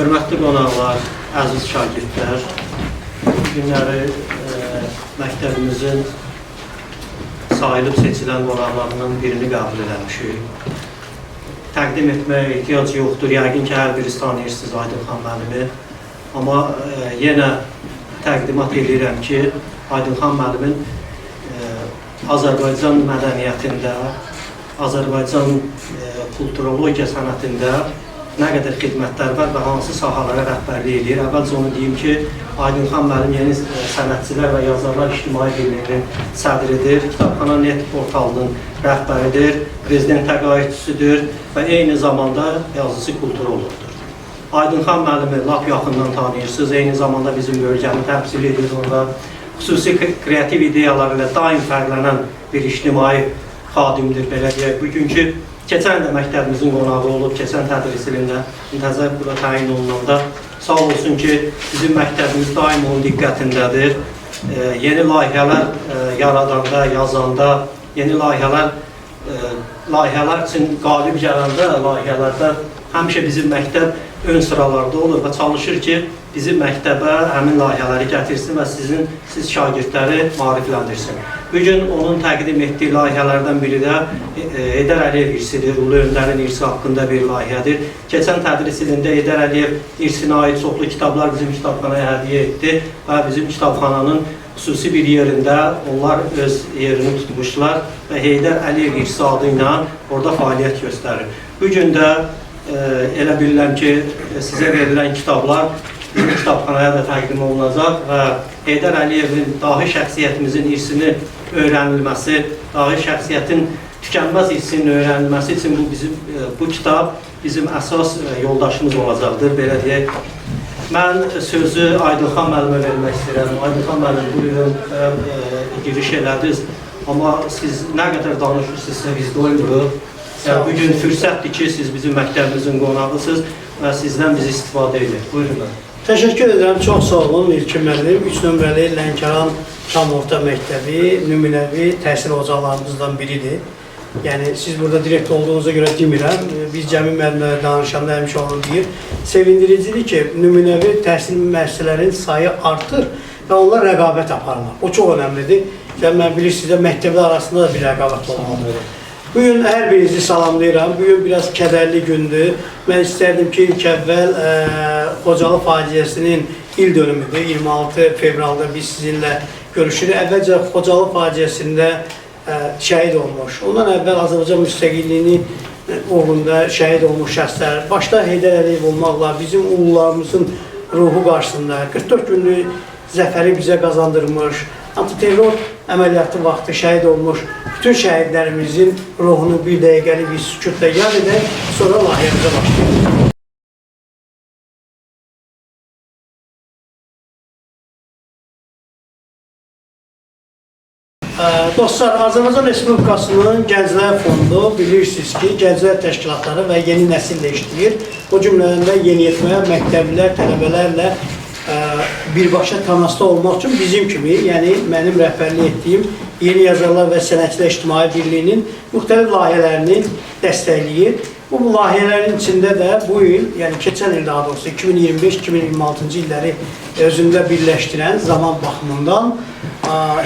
Hörmətli qonaqlar, əziz şagirdlər, bu günləri məktəbimizin sayılıb seçilən qonaqlarından birini qəbul eləmişik. Təqdim etməyə ehtiyac yoxdur, yəqin ki, hər birisi tanıyırsınız Aydınxan müəllimi. Amma yenə təqdimat edirəm ki, Aydınxan müəllimin Azərbaycan mədəniyyətində, Azərbaycan kulturologiya sənətində nə qədər xidmətlər var və hansı sahalara rəhbərlik edir. Əvvəlcə onu deyim ki, Aydınxan müəllim Yeni Sənətçilər və Yazarlar İctimai Birliyinin sədridir, Kitabxana.net portalının rəhbəridir, prezident təqaüdçüsüdür və eyni zamanda yazıcı kulturologdur. Aydınxan müəllimi lap yaxından tanıyırsınız, eyni zamanda bizim bölgəni təmsil edir, orada xüsusi kreativ ideyalar ilə daim fərqlənən bir ictimai xadimdir, belə deyək. Bugünkü keçən də məktəbimizin qonağı olub, keçən tədris ilində təzə bura təyin olunanda sağ olsun ki, bizim məktəbimiz daim onun diqqətindədir. Yeni layihələr yaradanda, yazanda, yeni layihələr üçün qalib gələndə layihələrdə həmişə bizim məktəb ön sıralarda olur və çalışır ki, bizim məktəbə həmin layihələri gətirsin və siz şagirdləri maarifləndirsin. Bugün onun təqdim etdiyi layihələrdən biri də Heydər Əliyev irsidir, Ulu Öndərin irsi haqqında bir layihədir. Keçən tədris ilində Heydər Əliyev irsinə aid çoxlu kitablar bizim kitabxanaya hədiyyə etdi və bizim kitabxananın xüsusi bir yerində onlar öz yerini tutmuşlar və Heydər Əliyev irsi adı ilə orada fəaliyyət göstərir. Bugün də elə bilirəm ki, sizə verilən kitablar bizim kitabxanaya da təqdim olunacaq və Heydər Əliyevin dahi şəxsiyyətimizin irsini öyrənilməsi, dahi şəxsiyyətin tükənməz irsinin öyrənilməsi üçün bu kitab bizim əsas yoldaşımız olacaqdır, belə deyək. Mən sözü Aydınxan müəllimə vermək istəyirəm. Aydınxan müəllim, buyurun, giriş elədiniz, amma siz nə qədər danışırsınızsa biz doymuruq. Bugün fürsətdir ki, siz bizim məktəbimizin qonağısınız və sizdən biz istifadə edirik. Buyurun. Təşəkkür edirəm, çox sağ olun İlkin müəllim. 3 nömrəli Lənkəran Tam Orta Məktəbi nümunəvi təhsil ocaqlarımızdan biridir. Yəni, siz burada direkt olduğunuza görə demirəm. Biz cəmi müəllimlərlə danışanda həmişə onu deyir. Sevindiricidir ki, nümunəvi təhsil müəssisələrin sayı artır və onlar rəqabət aparırlar. O çox önəmlidir. Mən bilirsiniz, məktəblər arasında da bir rəqabət olmalıdır. Bugün hər birinizi salamlayıram. Bugün biraz kədərli gündür. Mən istərdim ki, ilk əvvəl Xocalı faciəsinin il dönümüdür. 26 fevralda biz sizinlə görüşürük. Əvvəlcə Xocalı faciəsində şəhid olmuş. Ondan əvvəl Azərbaycan müstəqilliyini uğrunda şəhid olmuş şəxslər, başda Heydər Əliyev olmaqla bizim ulularımızın ruhu qarşısında 44 günlük zəfəri bizə qazandırmış, antiterror əməliyyatı vaxtı şəhid olmuş bütün şəhidlərimizin ruhunu bir dəqiqəli bir sükutla yad edək, sonra layihəmizə başlayalım. Dostlar, Azərbaycan Respublikasının Gənclər Fondu bilirsiniz ki, Gənclər Təşkilatları və yeni nəsillə işləyir. O cümlədən də yeniyetmə, məktəblilər, tələbələrlə birbaşa təmasda olmaq üçün bizim kimi, yəni mənim rəhbərlik etdiyim Yeni Yazarlar və Sənətçilər İctimai Birliyinin müxtəlif layihələrini dəstəkləyir. Bu layihələrin içində də bu il, yəni keçən il daha doğrusu 2025-2026-cı illəri özündə birləşdirən zaman baxımından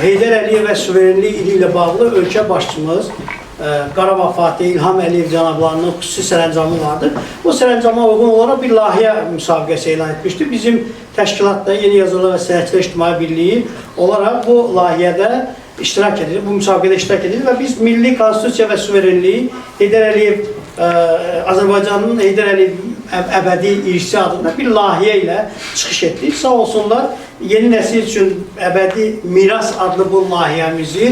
Heydər Əliyev və suverenlik ili ilə bağlı ölkə başçımız Qarabağ Fatih İlham Əliyev cənablarının xüsusi sərəncamı vardır. Bu sərəncama uyğun olaraq bir layihə müsabiqəsi elan etmişdir. Bizim təşkilatda Yeni Yazarlar və Sənətçilər İctimai Birliyi olaraq bu layihədə iştirak edilir, bu müsabiqədə iştirak edilir və biz Milli Konstitusiya və Suverenliyi Heydər Əliyev, Azərbaycanın Heydər Əliyev əbədi irsi adında bir layihə ilə çıxış etdik. Sağ olsunlar, yeni nəsil üçün əbədi miras adlı bu layihəmizi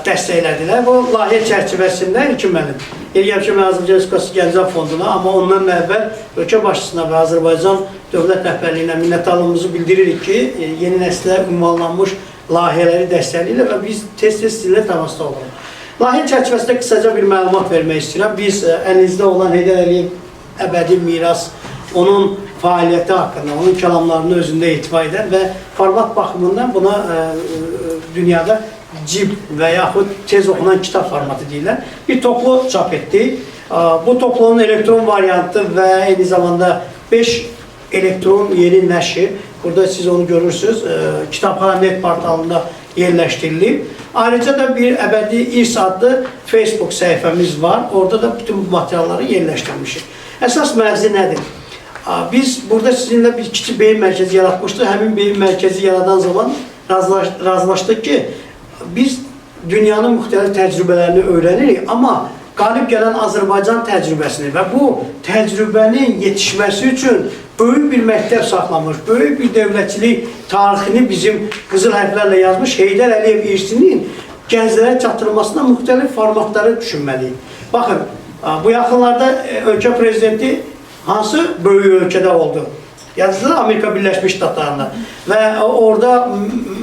dəstəklədilər. Bu layihə çərçivəsində İlkin müəllim, Azərbaycan Respublikası Gənclər Fonduna, amma ondan əvvəl ölkə başçısına və Azərbaycan dövlət rəhbərliyinə minnətdarlığımızı bildiririk ki, yeni nəslə ünvanlanmış layihələri dəstəkləyirlər və biz tez-tez sizinlə təmasda oluruq. Layihə çərçivəsində qısaca bir məlumat vermək istəyirəm. Biz əlinizdə olan Heydər Əliyev əbədi miras, onun fəaliyyəti haqqında, onun kəlamlarını özündə etibar edən və format baxımından buna dünyada cib və yaxud tez oxunan kitab formatı deyirlər. Bir toplu çap etdik. Bu toplunun elektron variantı və eyni zamanda 5 elektron yeni nəşr. Burada siz onu görürsünüz. Kitabxana.net portalında yerləşdirilib. Ayrıca da bir Əbədi İrs adlı Facebook səhifəmiz var. Orada da bütün bu materialları yerləşdirmişik. Əsas mərzi nədir? Biz burada sizinlə bir kiçik beyin mərkəzi yaratmışdıq. Həmin beyin mərkəzi yaradan zaman razılaşdıq ki, biz dünyanın müxtəlif təcrübələrini öyrənirik, amma qalib gələn Azərbaycan təcrübəsini və bu təcrübənin yetişməsi üçün böyük bir məktəb saxlamış, böyük bir dövlətçilik tarixini bizim qızıl hərflərlə yazmış Heydər Əliyev irsinin gənclərə çatdırılmasında müxtəlif formatları düşünməliyik. Baxın, bu yaxınlarda ölkə prezidenti hansı böyük ölkədə oldu? Yazısı Amerika Birləşmiş Ştatlarında və orada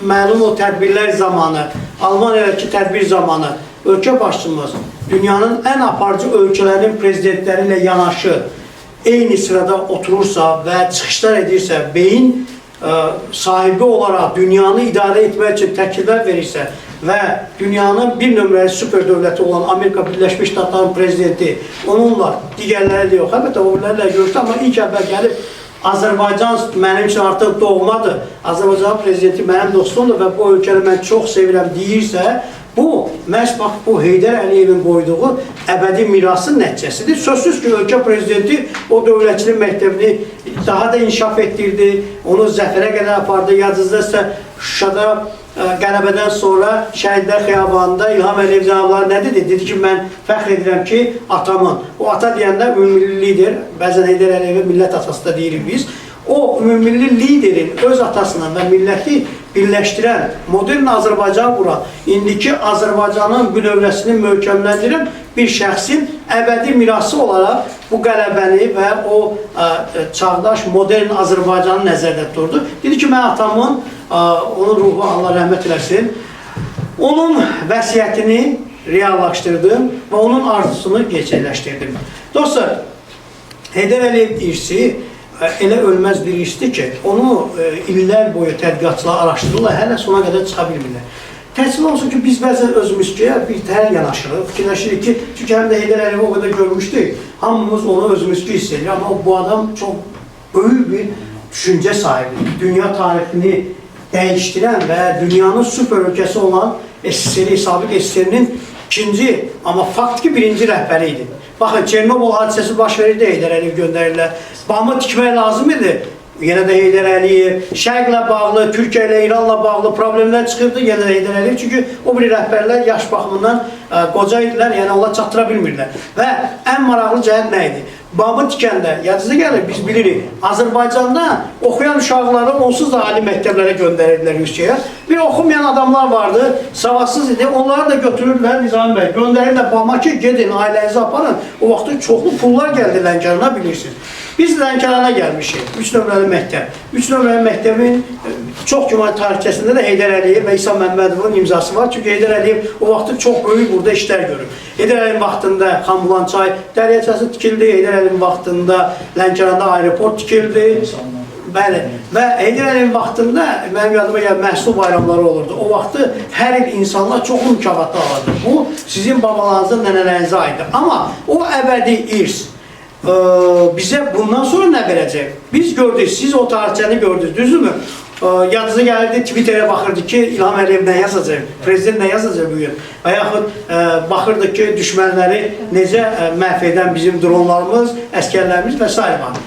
məlum o tədbirlər zamanı, Almaniyadakı tədbir zamanı ölkə başçımız dünyanın ən aparıcı ölkələrinin prezidentləri ilə yanaşı eyni sırada oturursa və çıxışlar edirsə, beyin sahibi olaraq dünyanı idarə etmək üçün təkliflər verirsə və dünyanın bir nömrəli süper dövləti olan Amerika Birləşmiş Ştatlarının prezidenti onunla, digərləri də yox, əlbəttə o birlərlə görüşdü, amma ilk əvvəl gəlib Azərbaycan mənim üçün artıq doğmadır, Azərbaycan prezidenti mənim dostumdur və bu ölkəni mən çox sevirəm deyirsə, bu, məhz bax, bu Heydər Əliyevin qoyduğu əbədi mirasın nəticəsidir. Sözsüz ki, ölkə prezidenti o dövlətçilik məktəbini daha da inkişaf etdirdi, onu zəfərə qədər apardı. Yadınızda Şuşada qələbədən sonra Şəhidlər Xiyabanında İlham Əliyev cənabları nə dedi? Dedi ki, mən fəxr edirəm ki, atamın, o ata deyəndə ümumilli lider, bəzən Heydər Əliyevi millət atası da deyirik biz, o ümumilli liderin öz atasını və milləti birləşdirən, modern Azərbaycan quran, indiki Azərbaycanın bünövrəsini möhkəmləndirən bir şəxsin əbədi mirası olaraq bu qələbəni və o çağdaş, modern Azərbaycanı nəzərdə tuturdu. Dedi ki, mən atamın, onun ruhu Allah rəhmət eləsin, onun vəsiyyətini reallaşdırdım və onun arzusunu gerçəkləşdirdim. Dostlar, Heydər Əliyev irsi elə ölməz bir irsdir ki, onu illər boyu tədqiqatçılar araşdırırlar, hələ sona qədər çıxa bilmirlər. Təəssüf olsun ki, biz bəzən özümüzcə bir təhər yanaşırıq, fikirləşirik ki, çünki həm də Heydər Əliyevi o qədər görmüşdük, hamımız onu özümüzcə hiss edirik, amma bu adam çox böyük bir düşüncə sahibi, dünya tarixini dəyişdirən və dünyanın süper ölkəsi olan SSR, sabiq SSR-nin ikinci, amma faktiki birinci rəhbəri idi. Baxın, Çernobıl hadisəsi baş verirdi, Heydər Əliyev göndərirlər. Bağımı tikmək lazım idi. Yenə də Heydər Əliyev, Şərqlə bağlı, Türkiyə ilə, İranla bağlı problemlər çıxırdı, yenə də Heydər Əliyev. Çünki o biri rəhbərlər yaş baxımından qoca idilər, yəni onlar çatdıra bilmirlər. Və ən maraqlı cəhət nə idi? Bağımı tikəndə, yadınıza gəlir, biz bilirik, Azərbaycanda oxuyan uşaqları onsuz da ali məktəblərə göndərirdilər Rusiyaya. Bir oxumayan adamlar vardı, savadsız idi, onları da götürürlər, Nizami bəy, göndərirlər Bağıma ki, gedin, ailənizi aparın. O vaxtda çoxlu pullar gəldi Lənkərana, bilirsiniz. Biz Lənkərana gəlmişik, 3 nömrəli məktəb. 3 nömrəli məktəbin çox güman tarixçəsində də Heydər Əliyev və İsa Məmmədovun imzası var. Çünki Heydər Əliyev o vaxtda çox böyük burada işlər görür. Heydər Əliyevin vaxtında Xanbulançay dəryəçəsi tikildi, Heydər Əliyevin vaxtında Lənkəranda aeroport tikildi. Bəli. Və Heydər Əliyevin vaxtında mənim yadıma gələn məhsul bayramları olurdu. O vaxtı hər il insanlar çox mükafatlar alırdı. Bu sizin babalarınızın, nənələrinizə aiddir. Amma o əbədi irs bizə bundan sonra nə verəcək? Biz gördük, siz o tarixçəni gördünüz, düzdürmü? Yadınıza gəlirdi, Twitter'ə baxırdı ki, İlham Əliyev nə yazacaq, prezident nə yazacaq bugün? Və yaxud baxırdı ki, düşmənləri necə məhv edən bizim dronlarımız, əskərlərimiz və s. var.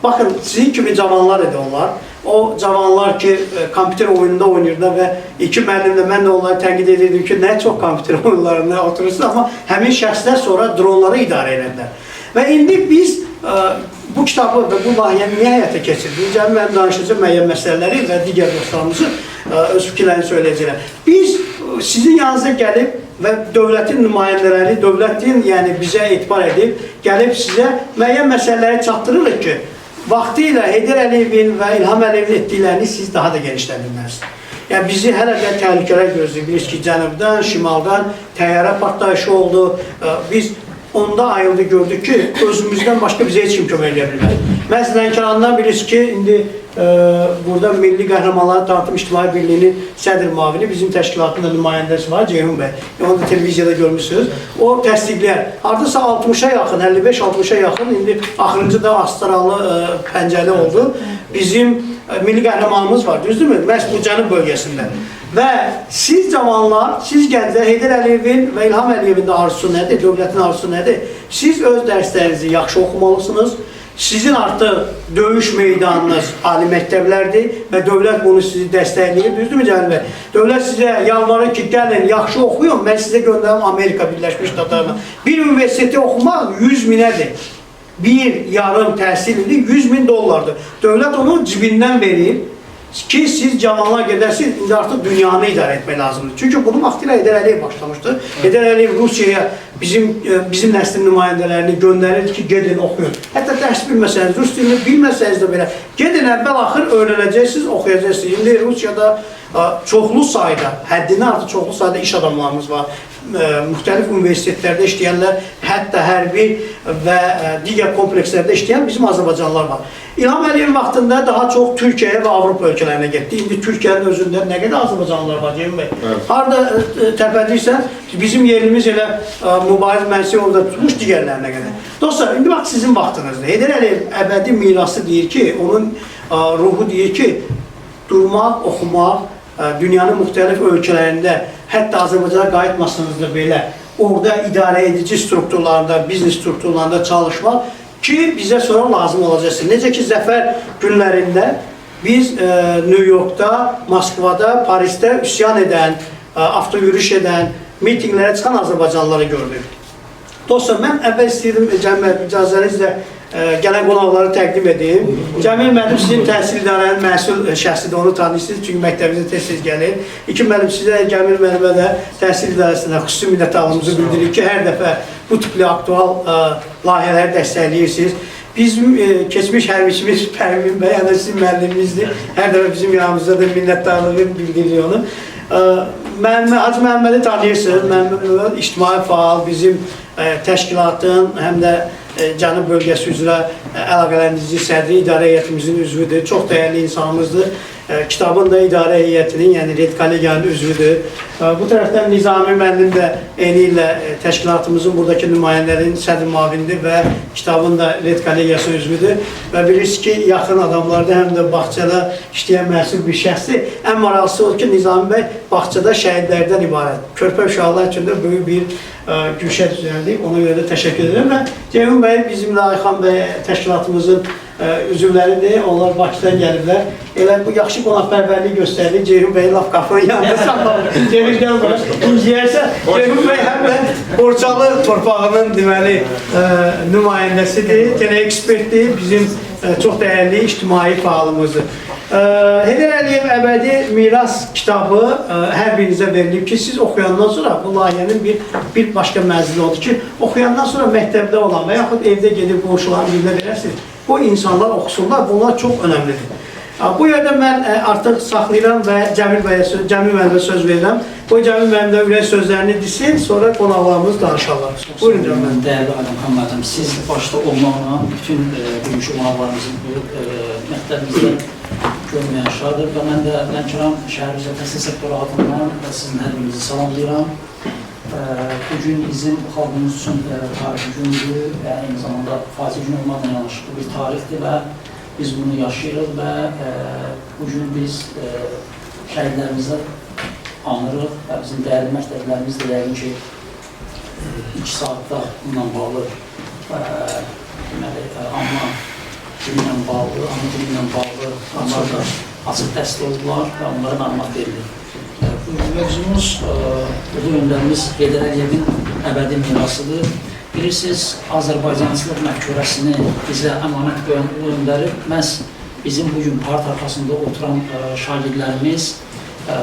Baxın, sizin kimi cavanlar idi onlar. O cavanlar ki, kompüter oyununda oynayırlar və iki müəllimlə mən də onları tənqid edirdim ki, nə çox kompüter oyunlarında oturursunuz, amma həmin şəxslər sonra dronları idarə edilər. Və indi biz bu kitabı və bu layihəni niyə həyata keçirdik? Cəmi mənim danışacağım müəyyən məsələləri və digər dostlarımızın öz fikirlərini söyləyəcəklər. Biz sizin yanınıza gəlib və dövlətin nümayəndələri, dövlətin yəni bizə etibar edib, gəlib sizə müəyyən məsələləri çatdırırıq ki, vaxtı ilə Heydər Əliyevin və İlham Əliyevin etdiklərini siz daha da genişləndirməlisiniz. Yəni bizi hələ də təhlükələr gözləyir. Bilirsiniz ki, cənubdan, şimaldan təyyarə partlayışı oldu. Biz onda ayıldı, gördük ki, özümüzdən başqa bizə heç kim kömək edə bilməz. Məsələn, Lənkərandan bilirsiniz ki, indi burada Milli Qəhrəmanların Dağıtım İctimai Birliyinin sədr müavini, bizim təşkilatın da nümayəndəsi var, Ceyhun bəy. Onu da televiziyada görmüşsünüz. O təsdiqləyər. Hardasa 60-a yaxın, 55-60-a yaxın, indi axırıncı da Astralı pəncəli oldu. Bizim milli qəhrəmanımız var, düzdürmü? Məhz bu cənub bölgəsində. Və siz cavanlar, siz gənclər, Heydər Əliyevin və İlham Əliyevin də arzusu nədir, dövlətin arzusu nədir? Siz öz dərslərinizi yaxşı oxumalısınız. Sizin artıq döyüş meydanınız ali məktəblərdir və dövlət bunu sizi dəstəkləyir, düzdürmü Cəlil bəy? Dövlət sizə yalvarır ki, gəlin, yaxşı oxuyun, mən sizə göndərim Amerika Birləşmiş Ştatlarına. Bir universiteti oxumaq 100 minədir. Bir yarım təhsil ili 100.000 dollardır. Dövlət onu cibindən verir ki, siz cavanlar gedərsiniz, indi artıq dünyanı idarə etmək lazımdır. Çünki bunu vaxtilə Heydər Əliyev başlamışdı. Heydər Əliyev Rusiyaya bizim nəslin nümayəndələrini göndərir ki, gedin, oxuyun. Hətta dərs bilməsəniz, rus dilini bilməsəniz də belə, gedin, əvvəl-axır öyrənəcəksiniz, oxuyacaqsınız. İndi Rusiyada çoxlu sayda, həddindən artıq çoxlu sayda iş adamlarımız var. Müxtəlif universitetlərdə işləyənlər, hətta hərbi və digər komplekslərdə işləyən bizim Azərbaycanlılar var. İlham Əliyevin vaxtında daha çox Türkiyəyə və Avropa ölkələrinə getdi. İndi Türkiyənin özündə nə qədər Azərbaycanlılar var, Ceyhun bəy? Harada təpədirsən, bizim yerimiz elə mübariz mənsi orada tutmuş digərlərinə qədər. Dostlar, indi bax sizin vaxtınızdır. Heydər Əliyev əbədi mirası deyir ki, onun ruhu deyir ki, durmaq, oxumaq, dünyanın müxtəlif ölkələrində, hətta Azərbaycana qayıtmasınız da belə, orada idarə edici strukturlarında, biznes strukturlarında çalışmaq ki, bizə sonra lazım olacaqsın. Necə ki, zəfər günlərində biz New Yorkda, Moskvada, Parisdə üsyan edən, avtoyürüş edən, mitinglere çıxan Azərbaycanlıları gördük. Dostlar, mən əvvəl istəyirdim, icazənizlə gələn qonaqları təqdim edeyim. Cəmil müəllim sizin təhsil idarənin məsul şəxsidir, onu tanıyırsınız, çünki məktəbinizə tez-tez gəlir. İki müəllim sizə, Cəmil müəllimə də təhsil idarəsində xüsusi minnətdarlığımızı bildiririk ki, hər dəfə bu tipli aktual layihələri dəstəkləyirsiniz. Bizim keçmiş hərbiçimiz Pərvin bəy, yəni sizin müəllimimizdir. Hər dəfə bizim yanımızda da minnətdarlığı bildiririk onu. Hacı Məhəmmədi tanıyırsınız, ictimai faal, bizim təşkilatın, həm də Cənub bölgəsi üzrə əlaqələndirici sədri, idarə heyətimizin üzvüdür, çox dəyərli insanımızdır. Kitabın da idarə heyətinin, yəni Red Kollegiyanın üzvüdür. Bu tərəfdən Nizami müəllim də eyni ilə təşkilatımızın buradakı nümayəndələrin sədr müavinidir və kitabın da Red Kollegiyasının üzvüdür. Və bilirsiniz ki, yaxın adamlarda həm də bağçada işləyən məsul bir şəxsdir. Ən maraqlısı odur ki, Nizami bəy bağçada şəhidlərdən ibarət. Körpə uşaqlar üçün də böyük bir gülşə düzənləyib, ona görə də təşəkkür edirəm. Və Ceyhun bəy bizimlə Ayxan bəy təşkilatımızın üzvləridir, onlar Bakıdan gəliblər. Elə bu yaxşı qonaqpərvərlik göstərdik, Ceyhun bəy laf qapının yanında saxladı. Ceyhun gəl var, inciyərsə, Ceyhun bəy həm də Borçalı torpağının deməli nümayəndəsidir, teleekspertdir, bizim çox dəyərli ictimai faalımızdır. Heydər Əliyev əbədi miras kitabı hər birinizə verilib ki, siz oxuyandan sonra bu layihənin bir başqa mənzili odur ki, oxuyandan sonra məktəbdə olan və yaxud evdə gedib qonşuların birinə verəsiniz, bu insanlar oxusunlar, bunlar çox önəmlidir. Bu yerdə mən artıq saxlayıram və Cəmil müəllimə söz verirəm. Bu Cəmil müəllim də ürək sözlərini desin, sonra qonaqlarımız danışarlar. Buyurun Cəmil müəllim. Dəyərli Ayxan müəllim, siz başda olmaqla bütün bugünkü qonaqlarımızın bu məktəbimizdə görməyən şadır və mən də Lənkəran şəhər üzrə təhsil sektoru adından sizin hər birinizi salamlayıram. Bugün bizim xalqımız üçün tarixi gündür və eyni zamanda faciə gün olmaqla yanaşı bir tarixdir və biz bunu yaşayırıq və bugün biz şəhidlərimizi anırıq və bizim dəyərli məktəblərimiz də yəqin ki 2 saatda bununla bağlı anma dilinlə bağlı, anma dilinlə bağlı onlar da açıq dəstək oldular və onlara məlumat verilir. Bugün mövzumuz ulu öndərimiz Heydər Əliyevin əbədi mirasıdır. Bilirsiniz, Azərbaycançılıq məfkurəsini bizə əmanət qoyan ulu öndəri məhz bizim bugün part arxasında oturan şagirdlərimiz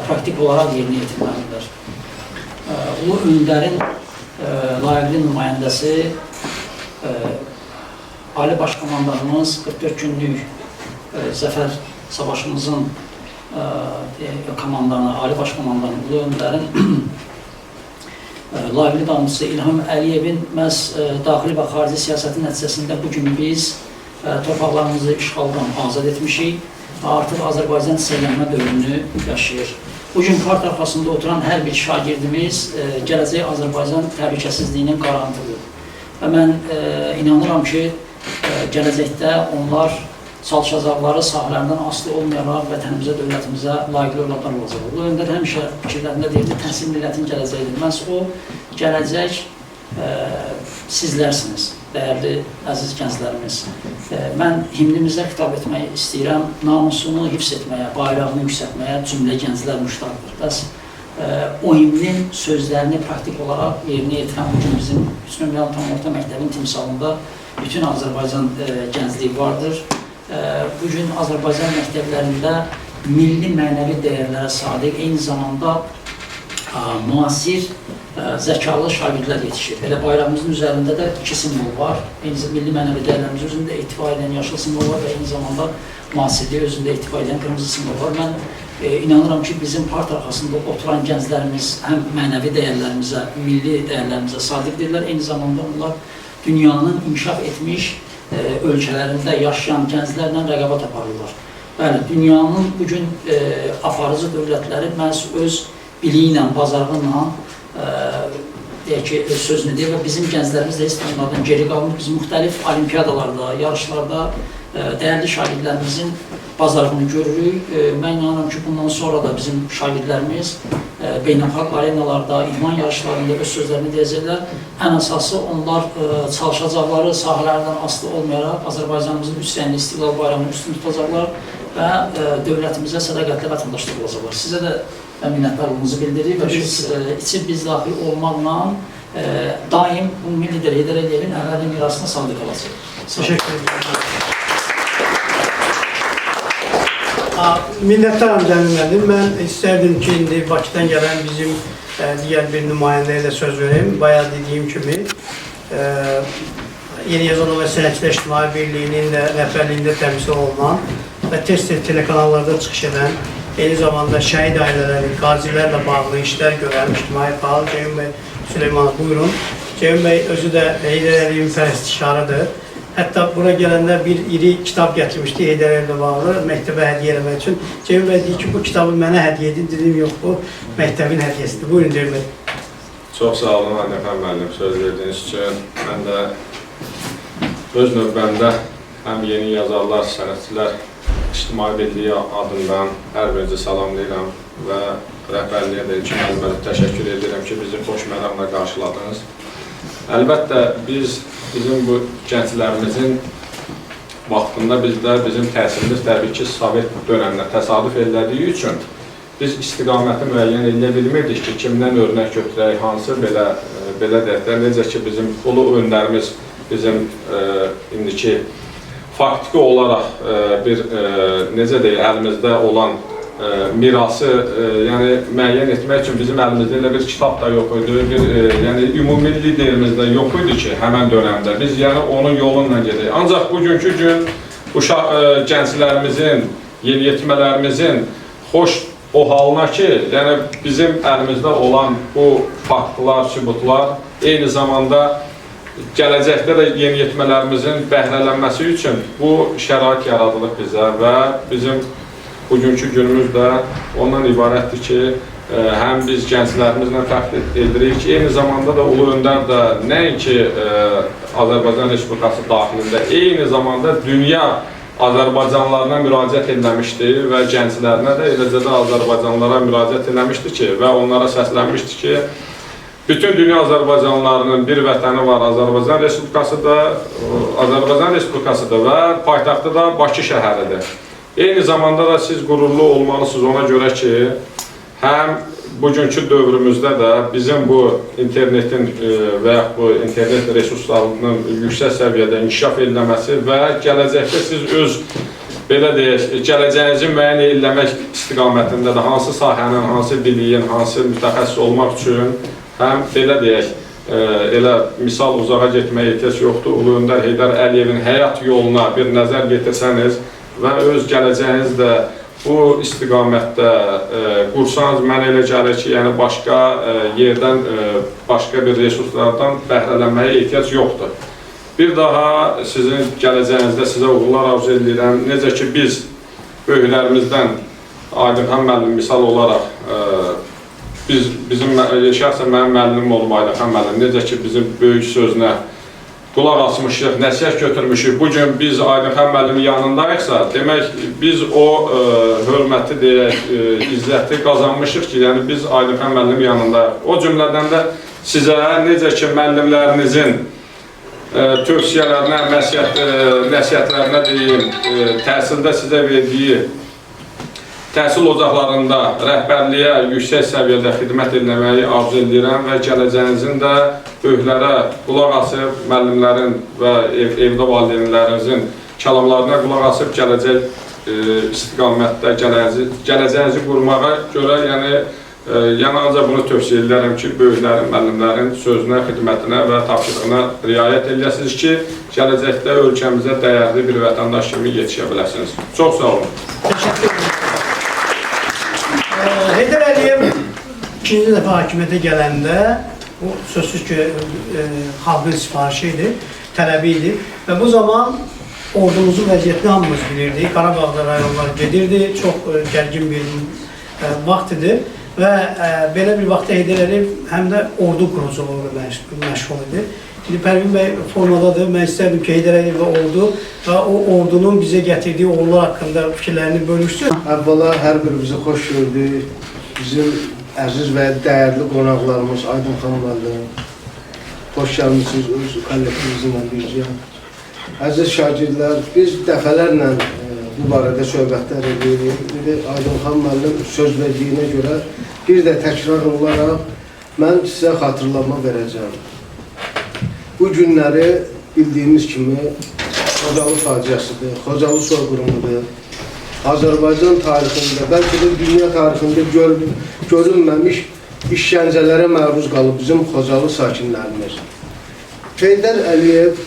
praktik olaraq yerinə yetirməlidir. Ulu öndərin layiqli nümayəndəsi Ali Başkomandanımız 44 günlük Zəfər Savaşımızın komandanı, Ali Başkomandanı Ulu Öndərin layiqli damcısı İlham Əliyevin məhz daxili və xarici siyasətin nəticəsində bugün biz torpaqlarımızı işğaldan azad etmişik artıq Azərbaycan çiçəklənmə dövrünü yaşayır. Bugün kart arxasında oturan hər bir şagirdimiz gələcək Azərbaycan təhlükəsizliyinin qarantıdır. Və mən inanıram ki, gələcəkdə onlar çalışacaqları sahələrindən asılı olmayaraq vətənimizə, dövlətimizə layiqli övladlar olacaq. Bu öndər həmişə fikirlərində deyirdi, təhsil millətin gələcəyidir. Məhz o gələcək sizlərsiniz, dəyərli, əziz gənclərimiz. Mən himnimizə xitab etmək istəyirəm, namusunu hifz etməyə, bayrağını yüksətməyə cümlə gənclər müştaqdır. Bəs o himnin sözlərini praktik olaraq yerinə yetirən bugün bizim 3 nömrəli tam orta məktəbin timsalında bütün Azərbaycan gəncliyi vardır. Bugün Azərbaycan məktəblərində milli mənəvi dəyərlərə sadiq, eyni zamanda müasir, zəkalı şagirdlər yetişir. Elə bayrağımızın üzərində də 2 simvol var. Milli mənəvi dəyərlərimiz özündə ehtiva edən yaşıl simvol var və eyni zamanda müasirliyi özündə ehtiva edən qırmızı simvol var. Mən inanıram ki, bizim part arxasında oturan gənclərimiz həm mənəvi dəyərlərimizə, milli dəyərlərimizə sadiqdirlər, eyni zamanda onlar dünyanın inkişaf etmiş ölkələrində yaşayan gənclərlə rəqabət aparırlar. Bəli, dünyanın bugün aparıcı dövlətləri məhz öz biliyi ilə, bazarlığıyla deyək ki, öz sözünü deyir və bizim gənclərimiz də heç onlardan geri qalmır. Biz müxtəlif olimpiyadalarda, yarışlarda dəyərli şagirdlərimizin bazarlığını görürük. Mən inanıram ki, bundan sonra da bizim şagirdlərimiz beynəlxalq arenalarda, idman yarışlarında öz sözlərini deyəcəklər. Ən əsası onlar çalışacaqları sahələrdən asılı olmayaraq Azərbaycanımızın üstünlüyü, istiqlal bayrağını üstün tutacaqlar və dövlətimizə sədaqətli vətəndaşlıq olacaqlar. Sizə də minnətdarlığımızı bildiririk və biz daxil olmaqla daim ümumi lider Heydər Əliyevin əvvəlin mirasına sadiq olacaq. Teşekkür ederim. Minnətdaram Cəmil müəllim. Mən istərdim ki, indi Bakıdan gələn bizim digər bir nümayəndəyə də söz vereyim. Bayağı dediyim kimi, Yeni Yazılı və Sənətçilər İctimai Birliyinin də rəhbərliyində təmsil olunan və tez-tez telekanallarda çıxış edən, eyni zamanda şəhid ailələri, qazilərlə bağlı işlər görən ictimai fəal Ceyhun bəy Süleymanov, buyurun. Ceyhun bəy özü də Heydər Əliyevin pərəstişkarıdır. Hətta bura gələndə bir iri kitab gətirmişdi Heydər Əliyevlə bağlı, məktəbə hədiyyə eləmək üçün. Ceyhun bəy deyir ki, bu kitabı mənə hədiyyə edin, dedim, yox, bu məktəbin hədiyyəsidir. Buyurun, Ceyhun bəy. Çox sağ olun, Nəfəm müəllim, söz verdiyiniz üçün. Mən də öz növbəmdə həm Yeni Yazarlar, Sənətçilər İctimai Birliyi adından hər birinizi salamlayıram və rəhbərliyə də ilkin məlumatı təşəkkür edirəm ki, bizi xoş məramla qarşıladınız. Əlbəttə, bizim bu gənclərimizin vaxtında bizim təhsilimiz təbii ki, Sovet dönəmində təsadüf elədiyi üçün biz istiqaməti müəyyən edə bilmirdik ki, kimdən örnək götürək, hansı belə deyək də, necə ki, bizim ulu öndərimiz bizim indiki faktiki olaraq bir, necə deyək, əlimizdə olan mirası müəyyən etmək üçün bizim əlimizdə elə bir kitab da yox idi, yəni ümumi liderimiz də yox idi ki, həmən dönəmdə. Biz onun yolunla gedək. Ancaq bugünkü gün gənclərimizin, yeniyetmələrimizin xoş o halına ki, bizim əlimizdə olan bu faktlar, sübutlar eyni zamanda gələcəkdə də yeniyetmələrimizin bəhrələnməsi üçün bu şərait yaradılıb bizə və bizim bugünkü günümüz də ondan ibarətdir ki, həm biz gənclərimizlə fəxr edirik ki, eyni zamanda da Ulu Öndər də nəinki Azərbaycan Respublikası daxilində, eyni zamanda dünya Azərbaycanlarına müraciət eləmişdi və gənclərinə də eləcə də Azərbaycanlara müraciət eləmişdi ki, və onlara səslənmişdi ki, bütün dünya Azərbaycanlarının bir vətəni var, Azərbaycan Respublikasıdır və paytaxtı da Bakı şəhəridir. Eyni zamanda da siz qürurlu olmalısınız ona görə ki, həm bugünkü dövrümüzdə də bizim bu internetin və bu internet resurslarının yüksək səviyyədə inkişaf edilməsi və gələcəkdə siz öz, belə deyək, gələcəyinizi müəyyən eləmək istiqamətində də hansı sahənin, hansı biliyin, hansı mütəxəssis olmaq üçün həm belə deyək, elə misal uzağa getməyə ehtiyac yoxdur. Ulu Öndər Heydər Əliyevin həyat yoluna bir nəzər getirsəniz və öz gələcəyiniz də bu istiqamətdə qursanız, mən elə gəlir ki, yəni başqa yerdən, başqa bir resurslardan bəhrələnməyə ehtiyac yoxdur. Bir daha sizin gələcəyinizdə sizə uğurlar arzu edirəm. Necə ki, biz böyüklərimizdən Aydınxan müəllim misal olaraq bizim şəxsən mənim müəllimim olub Aydınxan müəllim. Necə ki bizim böyük sözünə qulaq asmışıq, nəsihət götürmüşük. Bugün biz Aydınxan müəllimin yanındayıqsa, demək biz o hörməti deyək, izzəti qazanmışıq ki, yəni biz Aydınxan müəllimin yanındayıq. O cümlədən də sizə necə ki müəllimlərinizin tövsiyələrinə, nəsihətlərinə deyim, təhsildə sizə verdiyi təhsil ocaqlarında rəhbərliyə yüksək səviyyədə xidmət etməyi arzu edirəm və gələcəyinizin də böyüklərə qulaq asıb, müəllimlərin və evdə valideynlərinizin kəlamlarına qulaq asıb gələcək istiqamətdə gələcəyinizi qurmağa görə, yəni ancaq bunu tövsiyə edirəm ki, böyüklərin, müəllimlərin sözünə, xidmətinə və tapşırığına riayət edəsiniz ki, gələcəkdə ölkəmizə dəyərli bir vətəndaş kimi yetişə biləsiniz. Çox sağ olun. Təşəkkür ederim. Heydər Əliyev ikinci dəfə hakimiyyətə gələndə, o sözsüz ki, xalqın sifarişi idi, tələbi idi və bu zaman ordumuzun vəziyyətini hamımız bilirdi. Qarabağda rayonlar gedirdi, çox gərgin bir vaxt idi və belə bir vaxtda Heydər Əliyev həm də ordu quruculuğu məşğul idi. Şimdi Pərvin bəy formadadır, mən istərdim ki, Heydər Əliyev və ordu və o ordunun bizə gətirdiyi uğurlar haqqında fikirlərini bölüşsün. Əvvəla hər birimizi xoş gördük. Bizim əziz və dəyərli qonaqlarımız Aydınxan müəllim, xoş gəlmişsiniz öz kollektivimizlə birgə. Əziz şagirdlər, biz dəfələrlə bu barədə söhbətlər edirik. Aydınxan müəllim söz verdiyinə görə bir də təkrar olaraq mən sizə xatırlama verəcəm. Bu günləri bildiyimiz kimi Xocalı faciəsidir, Xocalı soyqırımıdır. Azərbaycan tarixində, bəlkə də dünya tarixində görünməmiş işgəncələrə məruz qalıb bizim Xocalı sakinlərimiz. Heydər Əliyev,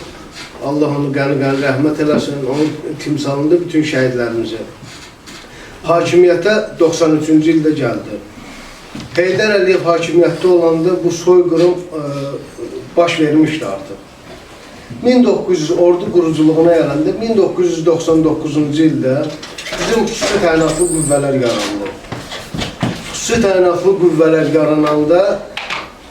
Allah onu qəni-qəni rəhmət eləsin, onun timsalında bütün şəhidlərimizi. Hakimiyyətə 93-cü ildə gəldi. Heydər Əliyev hakimiyyətdə olanda bu soyqırım baş vermişdi artıq. 1900 ordu quruculuğuna gələndə 1999-cu ildə bizim xüsusi təyinatlı qüvvələr yarandı. Xüsusi təyinatlı qüvvələr yarananda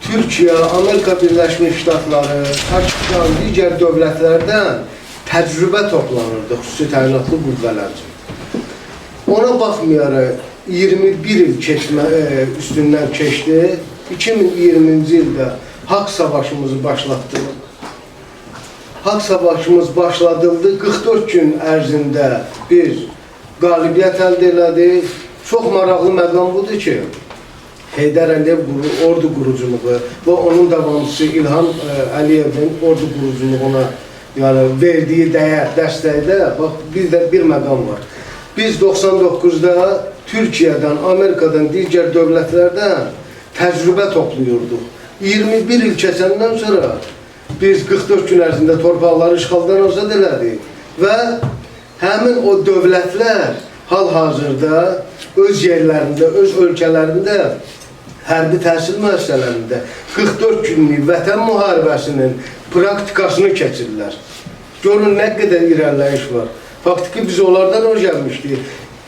Türkiyə, Amerika Birləşmiş Ştatları, Pakistan, digər dövlətlərdən təcrübə toplanırdı xüsusi təyinatlı qüvvələr üçün. Ona baxmayaraq 21 il üstündən keçdi. 2020-ci ildə Haqq savaşımızı başlatdıq. Haqq savaşımız başladıldı. 44 gün ərzində bir qalibiyyət əldə elədik. Çox maraqlı məqam budur ki, Heydər Əliyev ordu quruculuğu və onun davamçısı İlham Əliyevin ordu quruculuğuna verdiyi dəyər, dəstəkdə bir məqam var. Biz 99-da Türkiyədən, Amerikadan, digər dövlətlərdən təcrübə topluyorduk. 21 il keçəndən sonra biz 44 gün ərzində torpaqları işğaldan azad elədik və həmin o dövlətlər hal-hazırda öz yerlərində, öz ölkələrində, hərbi təhsil müəssisələrində 44 günlük vətən müharibəsinin praktikasını keçirlər. Görün nə qədər irəliləyiş var. Faktiki biz onlardan öyrənmişdik.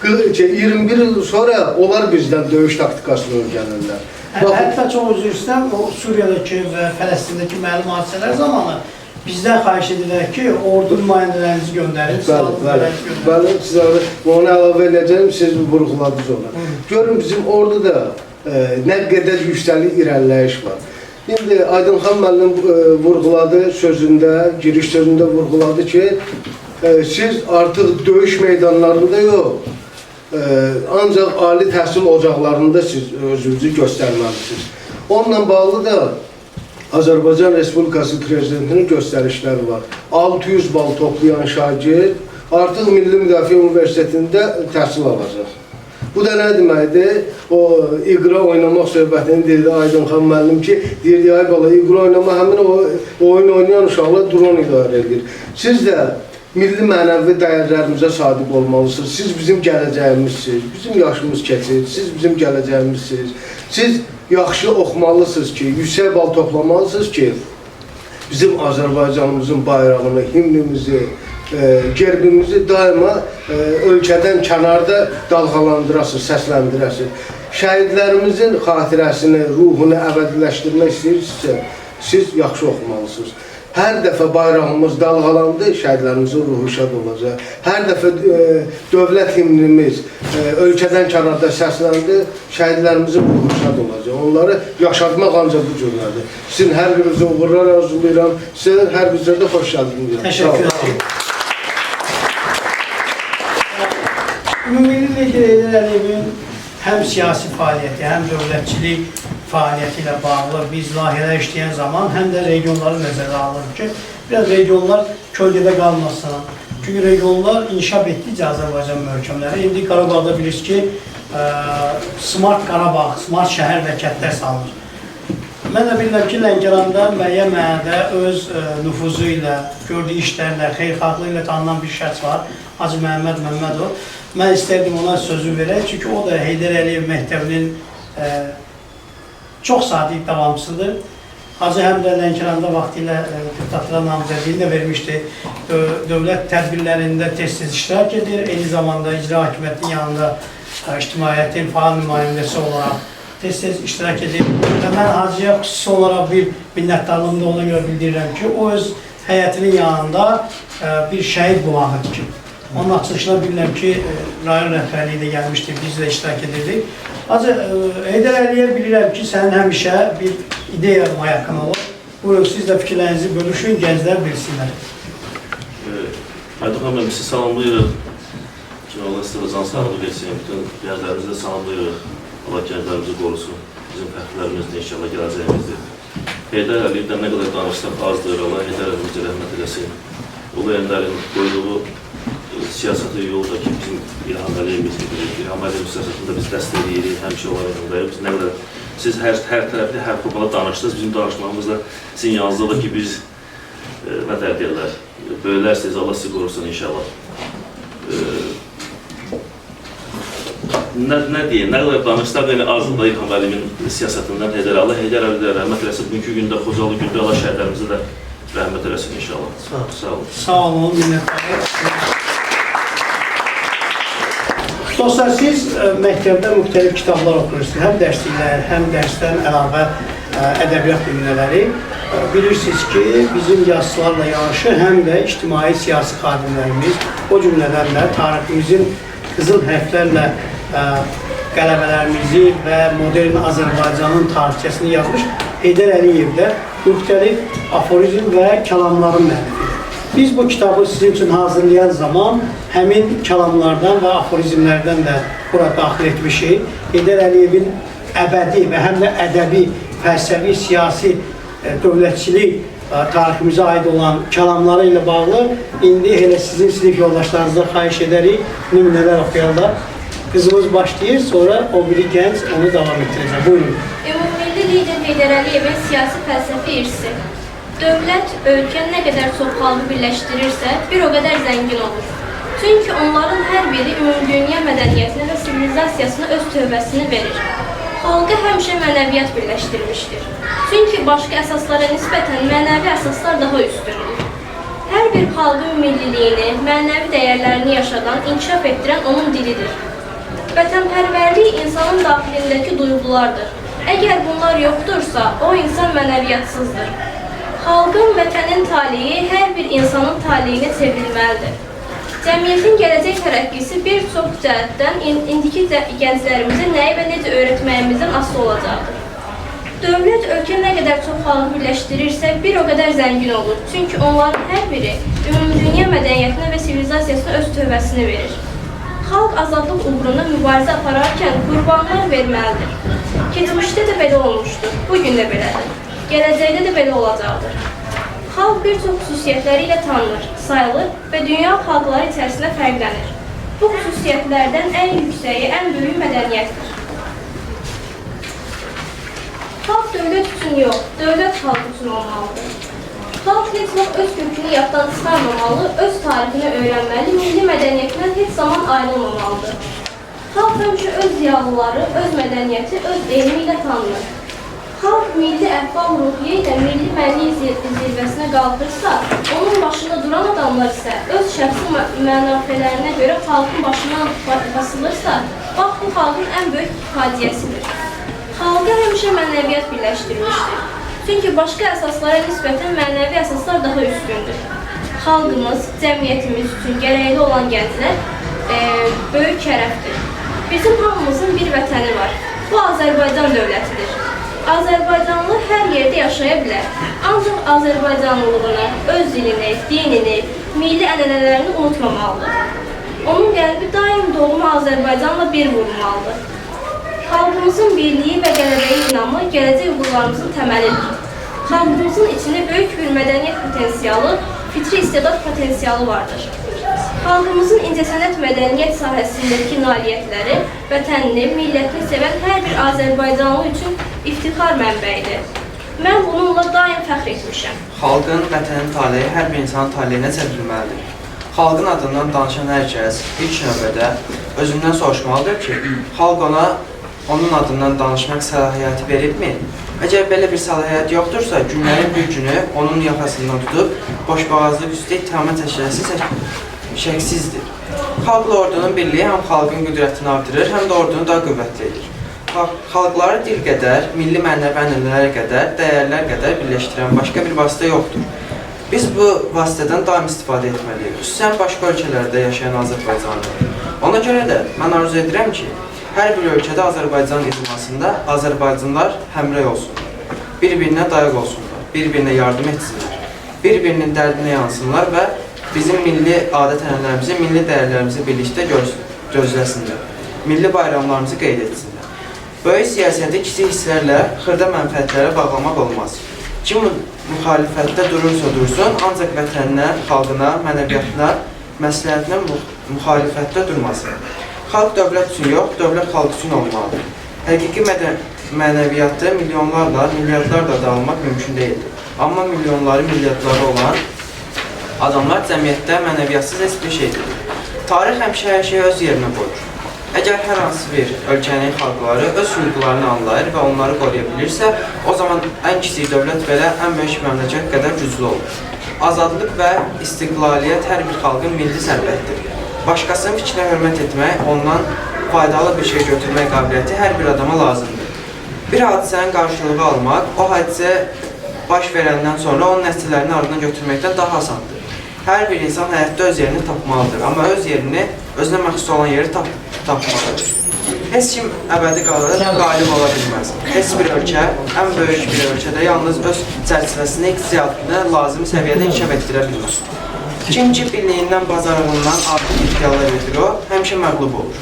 21 il sonra onlar bizdən döyüş taktikasını öyrənirlər. Hətta çox üzr istəyirəm, o Suriyadakı və Fələstindəki məlum hadisələr zamanı bizdən xahiş edirlər ki, ordu nümayəndələrinizi göndərin. Bəli, sizə onu əlavə edəcəm, siz vurğuladınız ona. Görün, bizim orduda nə qədər yüksəlik irəliləyiş var. İndi Aydınxan müəllim vurğuladı sözündə, giriş sözündə vurğuladı ki, siz artıq döyüş meydanlarında yox, ancaq ali təhsil ocaqlarında siz özünüzü göstərməlisiniz. Onunla bağlı da Azərbaycan Respublikası Prezidentinin göstərişləri var. 600 bal toplayan şagird artıq Milli Müdafiə Universitetində təhsil alacaq. Bu da nə deməkdir? O iqra oynamaq söhbətini deyildi Aydınxan müəllim ki, deyirdi, ay bala, iqra oynama həmin o oyun oynayan uşaqlar drone idarə edir. Siz də milli mənəvi dəyərlərimizə sadiq olmalısınız. Siz bizim gələcəyimizsiniz, bizim yaşımız keçir, siz bizim gələcəyimizsiniz. Siz yaxşı oxumalısınız ki, yüksək bal toplamalısınız ki, bizim Azərbaycanımızın bayrağını, himnimizi, gerbimizi daima ölkədən kənarda dalğalandırasınız, səsləndirəsiniz. Şəhidlərimizin xatirəsini, ruhunu əbədiləşdirmək istəyirsinizsə, siz yaxşı oxumalısınız. Hər dəfə bayrağımız dalğalandı, şəhidlərimizin ruhu şad olacaq. Hər dəfə dövlət himnimiz ölkədən kənarda səsləndi, şəhidlərimizin ruhu şad olacaq. Onları yaşatmaq ancaq bu cürlədir. Sizin hər birinizə uğurlar arzulayıram. Sizə hər birinizə də xoş gəldiniz. Təşəkkür ederim. Ümumilli lider Heydər Əliyevin həm siyasi fəaliyyəti, həm dövlətçilik fəaliyyəti ilə bağlı biz layihələr işləyən zaman həm də regionları nəzərə alır ki, biraz regionlar kölgədə qalmasın. Çünki regionlar inkişaf etdikcə Azərbaycan möhkəmləri. İndi Qarabağda bilirsiniz ki, Smart Qarabağ, Smart şəhər və kəndlər salınır. Mən də bilirəm ki, Lənkəranda müəyyən mənada öz nüfuzu ilə, gördüyü işlərlə, xeyirxahlığı ilə tanınan bir şəxs var, Hacı Məhəmməd Məmmədov. Mən istərdim ona sözü verək, çünki o da Heydər Əliyev məktəbinin çox sadiq davamçısıdır. Hacı həm də Lənkəranda vaxtilə diktatora namizədliyini də vermişdi. Dövlət tədbirlərində tez-tez iştirak edir, eyni zamanda icra hakimiyyətinin yanında ictimaiyyətin faal nümayəndəsi olaraq tez-tez iştirak edir. Və mən Hacıya xüsusi olaraq bir minnətdarlığımı da ona görə bildirirəm ki, o öz həyətinin yanında bir şəhid bulağı tikib. Onun açılışına bilirəm ki, rayon rəhbərliyi də gəlmişdi, biz də iştirak edirdik. Hacı, Heydər Əliyev bilirəm ki, sənin həmişə bir ideya mayakın olur. Buyurun, siz də fikirlərinizi bölüşün, gənclər bilsinlər. Aydın xanım, biz sizi salamlayırıq. Allah sizə can sağlığı versin, bütün gənclərimizi də salamlayırıq. Allah gənclərimizi qorusun, bizim fəxrlərimiz də inşallah gələcəyimizdir. Heydər Əliyevdən nə qədər danışsaq azdır, Allah Heydər Əliyevimizə rəhmət eləsin. Ulu Öndərin qoyduğu siyasəti yolda ki, bizim İlham Əliyevimiz bilir. İlham Əliyev siyasətində biz dəstəkləyirik, həmişə olan yanındayıq. Biz nə qədər, siz hər tərəfli, hər formada danışdınız, bizim danışmağımızda sizin yanınızdadır ki, biz nə deyirlər, böyülərsiniz, Allah sizi qorusun inşallah. Nə deyim, nə qədər danışsaq, yəni azdır da İlham Əliyevin siyasətindən Heydər Əliyev. Allah Heydər Əliyev də rəhmət eləsin, bugünkü gündə, Xocalı gündə Allah şəhidlərimizi də rəhmət eləsin inşallah. Sağ olun. Sağ olun, minnətdarlar. Dostlar, siz məktəbdə müxtəlif kitablar oxuyursunuz, həm dərsliklər, həm dərsdən əlavə ədəbiyyat nümunələri. Bilirsiniz ki, bizim yazıçılarla yanaşı həm də ictimai-siyasi xadimlərimiz, o cümlədən də tariximizin qızıl hərflərlə qələbələrimizi və modern Azərbaycanın tarixçəsini yazmış Heydər Əliyev də müxtəlif aforizm və kəlamların müəllifidir. Biz bu kitabı sizin üçün hazırlayan zaman həmin kəlamlardan və aforizmlərdən də bura daxil etmişik. Heydər Əliyevin əbədi və həm də ədəbi, fəlsəfi, siyasi, dövlətçilik tariximizə aid olan kəlamları ilə bağlı indi elə sizin sinif yoldaşlarınızdan xahiş edərik, nümunələr oxuyarlar. Qızımız başlayır, sonra o biri gənc onu davam etdirəcək. Buyurun. Ümumilli lider Heydər Əliyevin siyasi fəlsəfi irsi. Dövlət, ölkə nə qədər çox xalqı birləşdirirsə, bir o qədər zəngin olur. Çünki onların hər biri ümumdünya mədəniyyətinə və sivilizasiyasına öz tövbəsini verir. Xalqı həmişə mənəviyyat birləşdirmişdir. Çünki başqa əsaslara nisbətən mənəvi əsaslar daha üstündür. Hər bir xalqın milliliyini, mənəvi dəyərlərini yaşadan, inkişaf etdirən onun dilidir. Vətənpərvərlik insanın daxilindəki duyğulardır. Əgər bunlar yoxdursa, o insan mənəviyyatsızdır. Xalqın, vətənin taleyi hər bir insanın taleyinə çevrilməlidir. Cəmiyyətin gələcək tərəqqisi bir çox cəhətdən indiki gənclərimizə nəyi və necə öyrətməyimizdən asılı olacaqdır. Dövlət, ölkə nə qədər çox xalqı birləşdirirsə, bir o qədər zəngin olur. Çünki onların hər biri ümumdünya mədəniyyətinə və sivilizasiyasına öz tövbəsini verir. Xalq azadlıq uğruna mübarizə apararkən qurbanlar verməlidir. Keçmişdə də belə olmuşdur, bugün də belədir. Gələcəkdə də belə olacaqdır. Xalq bir çox xüsusiyyətləri ilə tanınır, sayılır və dünya xalqları içərisində fərqlənir. Bu xüsusiyyətlərdən ən yüksəyi, ən böyük mədəniyyətdir. Xalq dövlət üçün yox, dövlət xalq üçün olmalıdır. Xalq heç vaxt öz kökünü yaddan çıxarmamalı, öz tarixini öyrənməli, milli mədəniyyətinə heç zaman ayrılmamalıdır. Xalq həmişə öz ziyalıları, öz mədəniyyəti, öz elmi ilə tanınır. xalq milli əhval-ruhiyyə ilə milli mənlik zirvəsinə qalxırsa, onun başında duran adamlar isə öz şəxsi mənafələrinə görə xalqın başından basılırsa, bax bu xalqın ən böyük faciəsidir. Xalqı həmişə mənəviyyat birləşdirmişdir. Çünki başqa əsaslara nisbətən mənəvi əsaslar daha üstündür. Xalqımız, cəmiyyətimiz üçün gərəkli olan gənclər böyük şərəfdir. Bizim hamımızın bir vətəni var. Bu Azərbaycan dövlətidir. Azərbaycanlı hər yerdə yaşaya bilər. Ancaq Azərbaycanlılığını, öz dilini, dinini, milli ənənələrini unutmamalıdır. Onun qəlbi daim doğma Azərbaycanla bir vurmalıdır. Xalqımızın birliyi və qələbəyə inamı gələcək uğurlarımızın təməlidir. Xalqımızın içində böyük bir mədəniyyət potensialı, fitri istedad potensialı vardır. Xalqımızın incəsənət mədəniyyət sahəsindəki nailiyyətləri, vətənini, millətini sevən hər bir Azərbaycanlı üçün iftixar mənbəyidir. Mən bununla daim fəxr etmişəm. Xalqın, vətənin taleyi hər bir insanın taleyinə çevrilməlidir. Xalqın adından danışan hər kəs ilk növbədə özündən soruşmalıdır ki, xalq ona onun adından danışmaq səlahiyyəti veribmi? Əgər belə bir səlahiyyət yoxdursa, günlərin bir günü onun yaxasından tutub, boşboğazlıq üstə ittihamə çəkilməsi şəksizdir. Xalqla ordunun birliyi həm xalqın qüdrətini artırır, həm də ordunu daha qüvvətli edir. Xalqları dil qədər, milli mənəvi ənənələr qədər, dəyərlər qədər birləşdirən başqa bir vasitə yoxdur. Biz bu vasitədən daim istifadə etməliyik, xüsusən başqa ölkələrdə yaşayan Azərbaycanlılar. Ona görə də mən arzu edirəm ki, hər bir ölkədə Azərbaycan icmasında Azərbaycanlılar həmrəy olsunlar, bir-birinə dayaq olsunlar, bir-birinə yardım etsinlər, bir-birinin dərdinə yansınlar və bizim milli adət-ənənələrimizi, milli dəyərlərimizi birlikdə gözləsinlər, milli bayramlarımızı qeyd etsinlər. Böyük siyasəti kiçik hisslərlə, xırda mənfəətlərə bağlamaq olmaz. Kim müxalifətdə durursa dursun, ancaq vətəninə, xalqına, mənəviyyatına, məsləhətinə müxalifətdə durmasın. Xalq dövlət üçün yox, dövlət xalq üçün olmalıdır. Həqiqi mənəviyyatı milyonlarla, milyardlarla dağılmaq mümkün deyildir. Amma milyonları, milyardları olan adamlar cəmiyyətdə mənəviyyatsız heç bir şeydir. Tarix həmişə hər şeyi öz yerinə qoyur. Əgər hər hansı bir ölkənin xalqları öz hüquqlarını anlayır və onları qoruya bilirsə, o zaman ən kiçik dövlət belə ən böyük məmləkət qədər güclü olur. Azadlıq və istiqlaliyyət hər bir xalqın milli sərvətdir. Başqasının fikrinə hörmət etmək, ondan faydalı bir şey götürmək qabiliyyəti hər bir adama lazımdır. Bir hadisənin qarşılığı almaq, o hadisə baş verəndən sonra onun nəticələrini ardına götürməkdən daha asandır. Hər bir insan həyatda öz yerini tapmalıdır, amma öz yerini, özünə məxsus olan yeri tapmalıdır. Heç kim əbədi qalib ola bilməz. Heç bir ölkə, ən böyük bir ölkədə yalnız öz çərçivəsində iqtisadiyyatını lazımi səviyyədə inkişaf etdirə bilməz. Kim ki birliyindən, bacarığından artıq iddialar edir o, həmişə məğlub olur.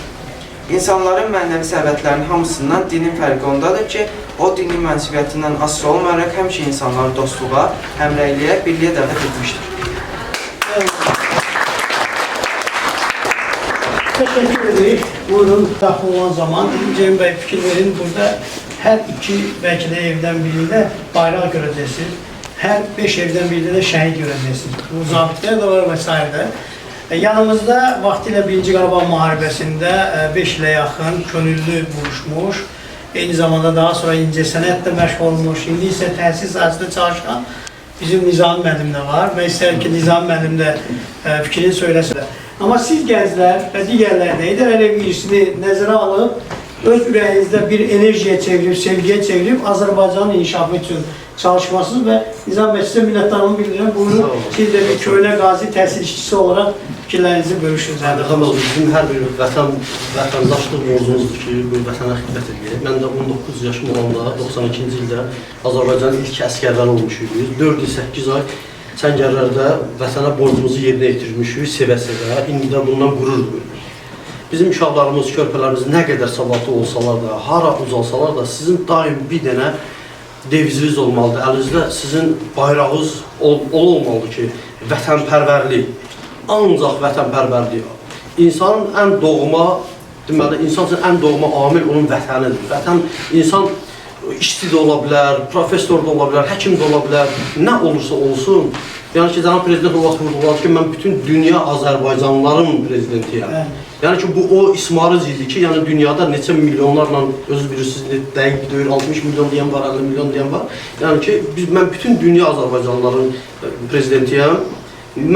İnsanların mənəvi sərvətlərinin hamısından dinin fərqi ondadır ki, o dinin mənsubiyyətindən asılı olmayaraq həmişə insanları dostluğa, həmrəyliyə, birliyə dəvət etmişdir. Teşekkür edirik. Buyurun, daxil olan zaman Cem Bey fikir verin. Burada hər iki, belki de evdən birində bayraq görəcəksiniz. Hər 5 evdən birində də şəhid görəcəksiniz. Bu zabitlər də var və s. Yanımızda vaxtilə 1-ci Qarabağ müharibəsində 5 ilə yaxın könüllü vuruşmuş, eyni zamanda daha sonra incəsənətlə məşğul olmuş, indi isə təhsil sahəsində çalışan bizim Nizami müəllim də var. Mən istəyirəm ki, Nizami müəllim də fikrini söyləsin. Amma siz gənclər və digərlər də Heydər Əliyev irsini nəzərə alıb, öz ürəyinizdə bir enerjiyə çevirib, sevgiyə çevirib, Azərbaycanın inkişafı üçün çalışmasınız və Nizam bəy sizə minnətdarlığımı bildirirəm. Buyurun, siz də bir köhnə qazi təhsil işçisi olaraq fikirlərinizi bölüşürsünüz. Bizim hər bir vətəndaşlıq borcumuzdur ki, bu vətənə xidmət edir. Mən də 19 yaşım olanda 92-ci ildə Azərbaycanın ilk əsgərləri olmuşuq. 4 il 8 ay Çəngəllərdə vətənə borcumuzu yerinə yetirmişik, sevə-sevə. İndi də bundan qürur duyuruq. Bizim uşaqlarımız, körpələrimiz nə qədər savadlı olsalar da, hara uzalsalar da sizin daim bir dənə deviziniz olmalıdır. Əlinizdə sizin bayrağınız olmalıdır ki, vətənpərvərlik. Ancaq vətənpərvərlik. İnsanın ən doğma, deməli, insan üçün ən doğma amil onun vətənidir. Vətən, insan işçi də ola bilər, professor da ola bilər, həkim də ola bilər, nə olursa olsun, Yəni ki, cənab prezident o vaxt vurğuladı ki, mən bütün dünya Azərbaycanlıların prezidentiyəm. Yəni ki, bu o ismarız idi ki, yəni dünyada neçə milyonlarla, özünüz bilirsiniz, dəqiq deyir, 60 milyon deyən var, 50 milyon deyən var. Yəni ki, mən bütün dünya Azərbaycanlıların prezidentiyəm.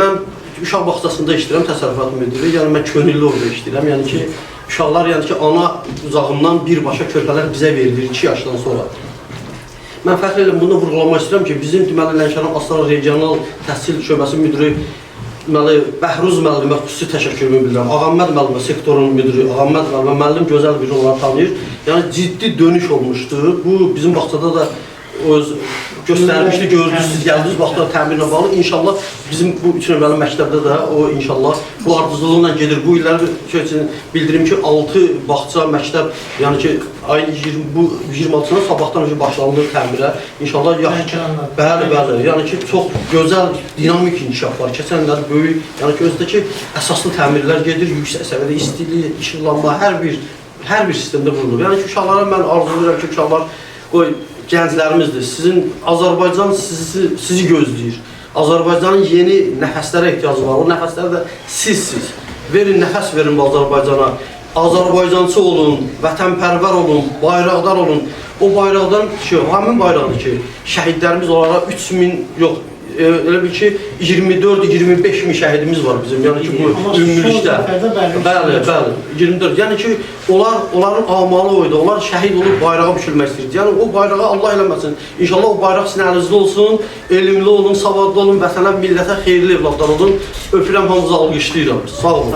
Mən uşaq bağçasında işləyirəm, təsərrüfat müdiri, yəni mən könüllü orada işləyirəm. Yəni ki, uşaqlar, yəni ki, ana uzağından birbaşa körpələr bizə verilir 2 yaşdan sonra. Mən fəxr edirəm, bunu vurğulamaq istəyirəm ki, bizim deməli Lənkəran Astara Regional Təhsil Şöbəsi müdiri deməli Bəhruz müəllimə xüsusi təşəkkürümü bildirirəm. Ağaməd müəllimə sektorun müdiri, Ağaməd müəllimə müəllim gözəl biri olaraq tanıyır. Yəni ciddi dönüş olmuşdu. Bu bizim bağçada da öz göstərmişdi, gördünüz, siz gəldiniz, vaxtda təmirlə bağlı. İnşallah bizim bu 3 nömrəli məktəbdə də o inşallah bu ardıcılıqla gedir. Bu illər üçün bildirim ki, 6 bağça, məktəb, yəni ki, ayın 26-sına sabahdan önce başlanılır təmirə. İnşallah yaxşı. Bəli, bəli. Yəni ki, çox gözəl, dinamik inkişaf var. Keçən illər böyük, yəni ki, özdəki əsaslı təmirlər gedir, yüksək səviyyədə istilik, işıqlanma, hər bir sistemdə vurulur. Yəni ki, uşaqlara mən arzulayıram ki, uşaqlar qoy gənclərimizdir. Sizin Azərbaycan sizi gözləyir. Azərbaycanın yeni nəfəslərə ehtiyacı var. O nəfəslər də sizsiniz. Verin, nəfəs verin bu Azərbaycana. Azərbaycancı olun, vətənpərvər olun, bayraqdar olun. O bayraqdan ki, həmin bayraqdır ki, şəhidlərimiz olaraq 3000, yox, elə bil ki, 24-25 min şəhidimiz var bizim. Yəni ki, bu ümumilikdə. Bəli, bəli, 24. Yəni ki, onların amalı oydu. Onlar şəhid olub bayrağa bükülmək istəyirdi. Yəni o bayrağı Allah eləməsin. İnşallah o bayraq sizin əlinizdə olsun, elmli olun, savadlı olun, vətənə, millətə xeyirli evladlar olun. Öpürəm, hamınızı alqışlayıram. Sağ olun.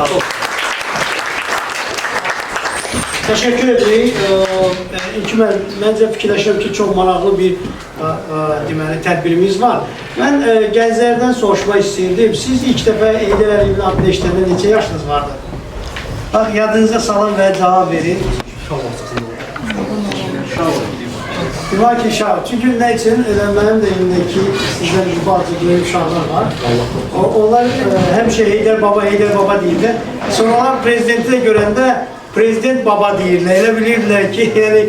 Təşəkkür edirik. Məncə fikirləşirəm ki, çox maraqlı bir deməli, tədbirimiz var. Mən gənclərdən soruşmaq istəyirdim. Siz ilk dəfə Heydər Əliyevin adını eşidəndə neçə yaşınız vardı? Bax, yadınıza salın və cavab verin. Demək ki, şah. Çünki nə üçün? Mənim də evimdəki sizdən gibi acıqlı uşaqlar var. Onlar həmişə Heydər Baba deyirlər. Sonralar prezidenti də görəndə Prezident baba deyirlər, elə bilirdilər ki, yəni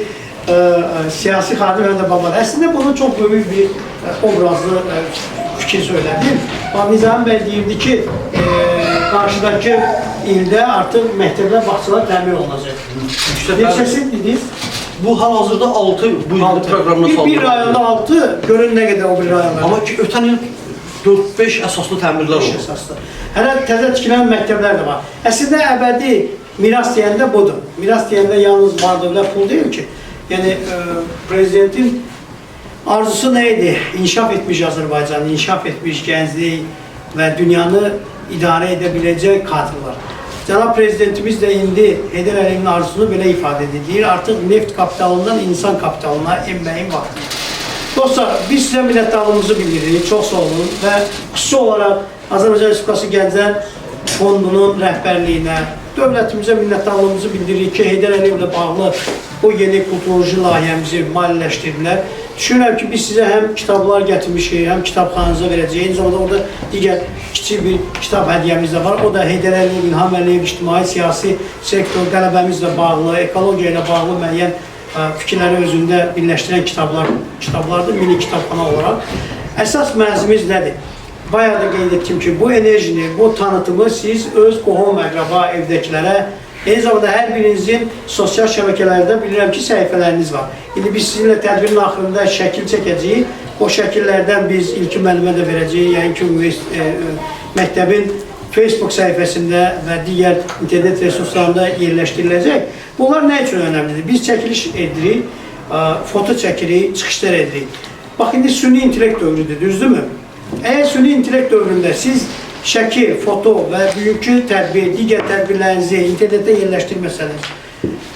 siyasi xadim həm də babadır. Əslində bunun çox böyük bir obrazlı fikir söylədim. Nizami bəy deyirdi ki, qarşıdakı ildə artıq məktəblər, bağçalar təmin olunacaq. Neçəsi dediniz? Bu hal-hazırda 6 bu proqramına salınır. Bir rayonda 6, görün nə qədər o bir rayonlar. Amma ki, ötən il 4-5 əsaslı təmirlər oldu. Hələ təzə tikilən məktəblər də var. Əslində əbədi miras deyəndə budur. Miras deyəndə yalnız var-dövlət pul deyil ki. Yəni, prezidentin arzusu nə idi? İnkişaf etmiş Azərbaycanı, inkişaf etmiş gənclik və dünyanı idarə edə biləcək kadrlar. Cənab prezidentimiz də indi Heydər Əliyevin arzusunu belə ifadə edir. Artıq neft kapitalından insan kapitalına enməyin vaxtıdır. Dostlar, biz sizə minnətdarlığımızı bildiririk. Çox sağ olun və xüsusi olaraq Azərbaycan Respublikası Gənclər Fondunun rəhbərliyinə, dövlətimizə minnətdarlığımızı bildiririk ki, Heydər Əliyevlə bağlı o yeni kulturoloji layihəmizi maliyyələşdirdilər. Düşünürəm ki, biz sizə həm kitablar gətirmişik, həm kitabxananıza verəcəyik. Eyni zamanda orada digər kiçik bir kitab hədiyəmiz də var. O da Heydər Əliyev, İlham Əliyev, ictimai siyasi sektor qələbəmizlə bağlı, ekologiya ilə bağlı müəyyən fikirləri özündə birləşdirən kitablardır, mini kitabxana olaraq. Əsas məzimiz nədir? Bayağı da qeyd etdim ki, bu enerjini, bu tanıtımı siz öz qohum, əqraba, evdəkilərə, eyni zamanda hər birinizin sosial şəbəkələrdə bilirəm ki, səhifələriniz var. İndi biz sizinlə tədbirin axırında şəkil çəkəcəyik. O şəkillərdən biz İlkin müəllimə də verəcəyik, yəni ki, məktəbin Facebook səhifəsində və digər internet resurslarında yerləşdiriləcək. Bunlar nə üçün önəmlidir? Biz çəkiliş edirik, foto çəkirik, çıxışlar edirik. Bax, indi süni intellekt dövrüdür, düzdürmü? Əgər süni intellekt dövründə siz şəkil, foto və bugünkü tədbir, digər tədbirlərinizi internetdə yerləşdirməsəniz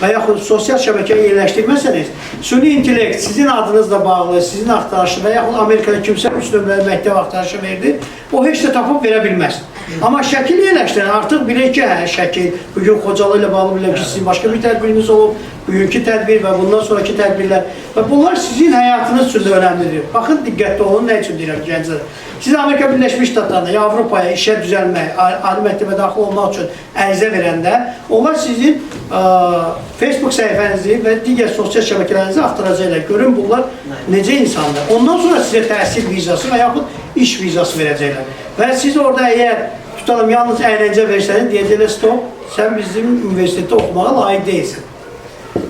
və yaxud sosial şəbəkəyə yerləşdirməsəniz, süni intellekt sizin adınızla bağlı, sizin axtarışı və yaxud Amerikada kimsə 3 nömrəli məktəb axtarışı verdi, o heç də tapıb verə bilməz. Amma şəkil yerləşdirən artıq bilək ki, hə, şəkil, bugün Xocalı ilə bağlı bilək ki, sizin başqa bir tədbiriniz olub, bugünkü tədbir və bundan sonraki tədbirlər və bunlar sizin həyatınız üçün də önəmlidir. Baxın, diqqətli olun, nə üçün deyirəm gənclər. Siz Amerika Birləşmiş Ştatlarına, Avropaya işə düzəlmək, ali məktəbə daxil olmaq üçün ərizə verəndə, onlar sizin Facebook səhifənizi və digər sosial şəbəkələrinizi axtaracaqlar. Görün, bunlar necə insanlar. Ondan sonra sizə təhsil vizası və yaxud iş vizası verəcəklər. Və siz orada əgər tutalım yalnız əyləncə versəniz, deyəcəklər stop, sən bizim universitetdə oxumağa layiq deyilsən.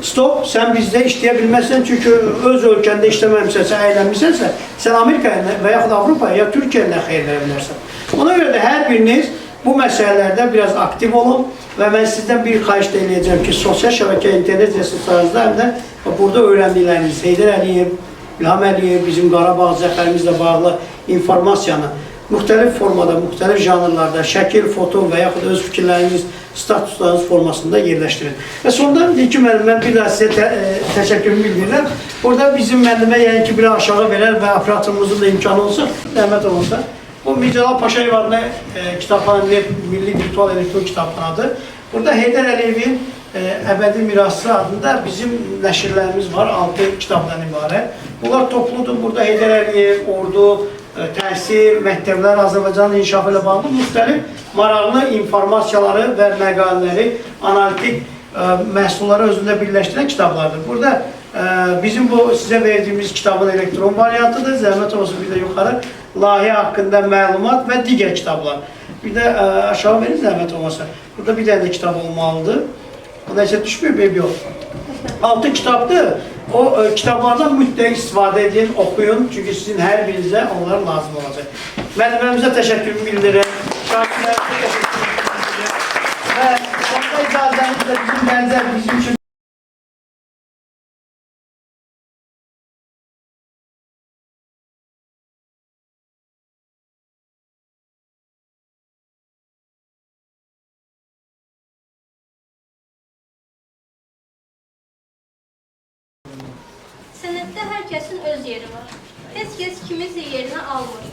Stop, sən bizdə işləyə bilməzsən, çünki öz ölkəndə işləməmisənsə, əylənmisənsə, sən Amerikaya və yaxud Avropaya ya Türkiyəyə xeyir verə bilərsən. Ona görə də hər biriniz bu məsələlərdə biraz aktiv olun və mən sizdən bir xahiş da eləyəcəm ki, sosial şəbəkə, internet resurslarınızda həm də burada öyrəndikləriniz, Heydər Əliyev, İlham Əliyev, bizim Qarabağ zəfərimizlə bağlı informasiyanı müxtəlif formada, müxtəlif janrlarda, şəkil, foto və yaxud öz fikirləriniz, statuslarınız formasında yerləşdirin. Və sonda ki, mən bir daha sizə təşəkkürümü bildirirəm. Burada bizim müəllimə yəni ki, bir aşağı verər və operatorumuzun da imkanı olsa, rəhmət olunsa. Bu Mircəlal Paşayev adına kitabxana, Milli Virtual Elektron Kitabxanadır. Burada Heydər Əliyevin Əbədi Mirası adında bizim nəşrlərimiz var, 6 kitabdan ibarət. Bunlar topludur. Burada Heydər Əliyev, ordu, təhsil, məktəblər, Azərbaycanın inkişafı ilə bağlı müxtəlif maraqlı informasiyaları və məqalələri, analitik məhsulları özündə birləşdirən kitablardır. Burada bizim bu sizə verdiyimiz kitabın elektron variantıdır. Zəhmət olsun bir də yuxarı layihə haqqında məlumat və digər kitablar. Bir də aşağı verin zəhmət olmasa. Burada bir dənə kitab olmalıdır. O da isə düşmür, bebi yox. 6 kitabdır. O kitablardan mütləq istifadə edin, oxuyun. Çünki sizin hər birinizə onlar lazım olacaq. Müəlliməmizə təşəkkürümü bildirirəm. Şahidlərimizə təşəkkürümü bildirirəm. Və sonda icazənizlə bizim bənzər bizim üçün Sənətdə hər kəsin öz yeri var. Heç kəs kimisə yerinə almır.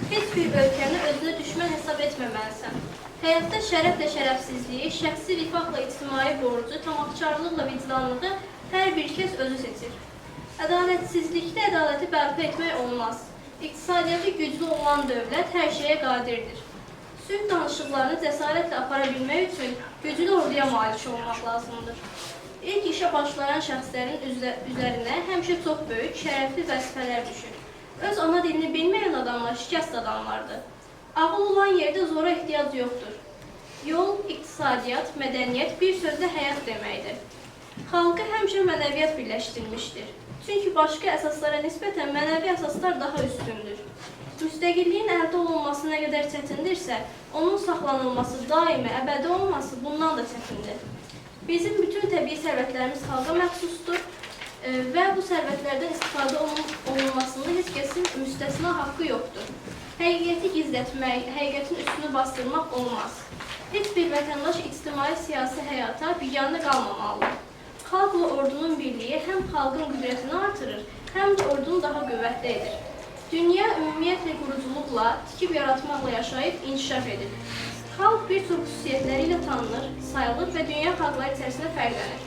Heç bir ölkəni özünə düşmən hesab etməməlisən. Həyatda şərəflə şərəfsizliyi, şəxsi rifahla ictimai borcu, tamahkarlıqla vicdanlığı hər bir kəs özü seçir. Ədalətsizlikdə ədaləti bərpa etmək olmaz. İqtisadiyyatı güclü olan dövlət hər şeyə qadirdir. Sülh danışıqlarını cəsarətlə apara bilmək üçün güclü orduya malik olmaq lazımdır. İlk işə başlayan şəxslərin üzərinə həmişə çox böyük, şərəfli vəzifələr düşür. Öz ana dilini bilməyən adamlar şikəst adamlardır. Ağıl olan yerdə zora ehtiyac yoxdur. Yol, iqtisadiyyat, mədəniyyət bir sözlə həyat deməkdir. Xalqı həmişə mənəviyyat birləşdirmişdir. Çünki başqa əsaslara nisbətən mənəvi əsaslar daha üstündür. Müstəqilliyin əldə olunması nə qədər çətindirsə, onun saxlanılması, daimi, əbədi olması bundan da çətindir. Bizim bütün təbii sərvətlərimiz xalqa məxsusdur və bu sərvətlərdən istifadə olunmasında heç kəsin müstəsna haqqı yoxdur. Həqiqəti gizlətmək, həqiqətin üstünü bastırmaq olmaz. Heç bir vətəndaş ictimai siyasi həyata biganə qalmamalıdır. Xalqla ordunun birliyi həm xalqın qüdrətini artırır, həm də ordunu daha qüvvətli edir. Dünya ümumiyyətlə quruculuqla, tikib yaratmaqla yaşayıb inkişaf edir. Xalq bir çox xüsusiyyətləri ilə tanınır, sayılır və dünya xalqları içərisində fərqlənir.